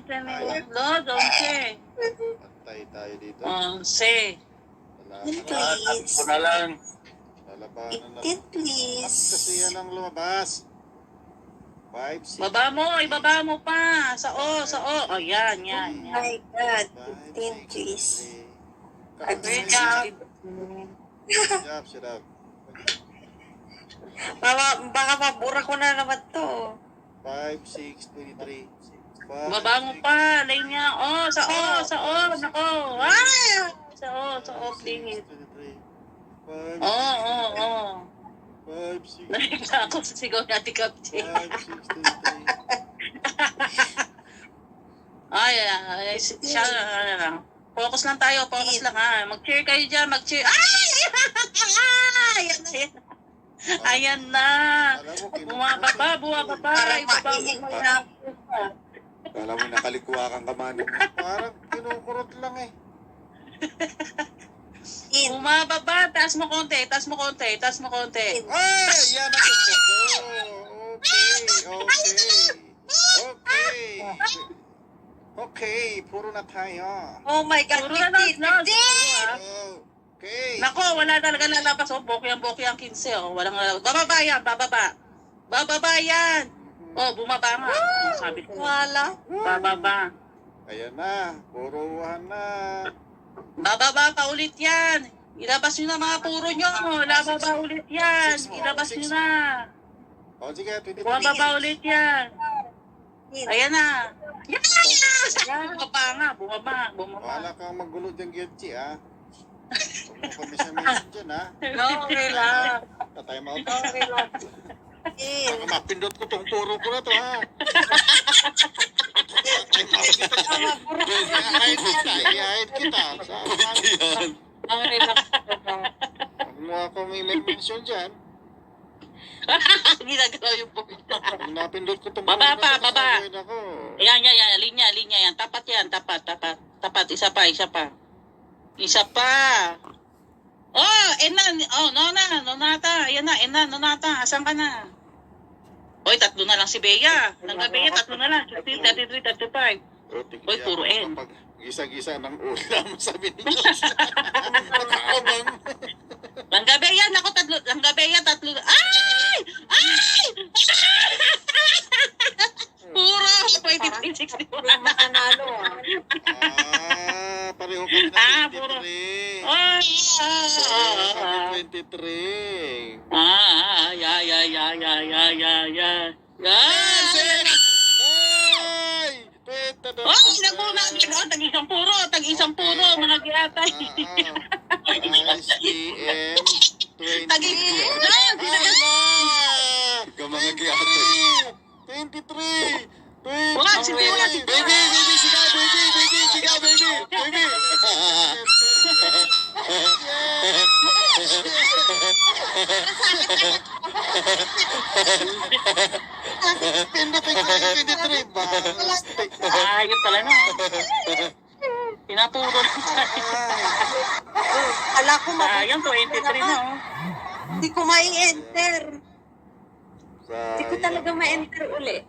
Lord, 11. Patay tayo dito. 11. Please. Ako na lang. Lalabanan na. 18, please. Kasi yan ang lumabas. 5, 6. Baba mo, ibaba mo pa. Sa O. Oh, yan. My God. 18, please. Great job. Shut up. Baka mabura ko na naman to. 5, 6, 23. Baba mo pa. Lane niya. Oh, sa O. Nako. Ah! Sa O, please. 5, Oo. 5, 6, Nakita ako sa sigaw ni Ate Kapchi. 5, 6, 23. Ay, siya lang. Focus lang tayo, focus lang ha. Mag-cheer kayo dyan, mag-cheer. Ay! Ayan na. Bumababa. Ibaba mo muna. Kala mo nakalikuha kang kamanan. Parang kinukurot lang eh. Bumababa, taas mo konti. Ay! Yan ang gusto ko. Okay, puro na tayo. Oh my God, Puro na lang. 15. Okay. Nako, wala talaga lalabas. Boki ang 15. Walang lalabas. Bababa yan, bababa yan. Bumaba nga. Sabi ko. Wala. Bababa. Ayan na, puruhan na. Bababa pa ulit yan. Ilabas nyo na mga puro nyo. Bababa ulit yan. Ilabas nyo na. O sige, 23. Bababa ulit yan. Ayan na. Yes! Bumaba. Wala kang magulo dyan, Gertie, ha? Huwag mo pamisya-misya dyan, ha? No, okay lang. Tatay mo ako. Okay lang. Baka mapindot ko tong puro ko na to, ha? Ihahid kita. Okay lang. Huwag mo akong i-mention dyan. Ginagalaw yung buko. Pag napindot ko tong Baba pa, puro na to, baba. sasabihin ako. Ayan, linya yan. Tapat yan, tapat. Isa pa. Oh, Nonata. Ayan na, Nonata. Asan ka na? Oy, 3 na lang si Bea. Hanggang Bea, 3 na lang. 15, 33, 35. Oy, puro N. Pag gisa-gisa ng ulam, sabi ni Diyos. Nakaabang. Langga Bea, nako, 3. Langga Bea, 3. Ay! Puro, 23, 61. Manalo Pareho kami na 23. Puro. Kami 23. Yan. Ay! Tag-isang puro, mga giatay. ICM 23. Ikaw mga giyate. 23. Wala, si Baby, sigaw, baby. Pindutin ko yung 23 ba? Ayun pala na. Pinapuro lang tayo. Ala ko Sayang, 23 na. Hindi ko mai-enter. Hindi ko talaga ma-enter uli.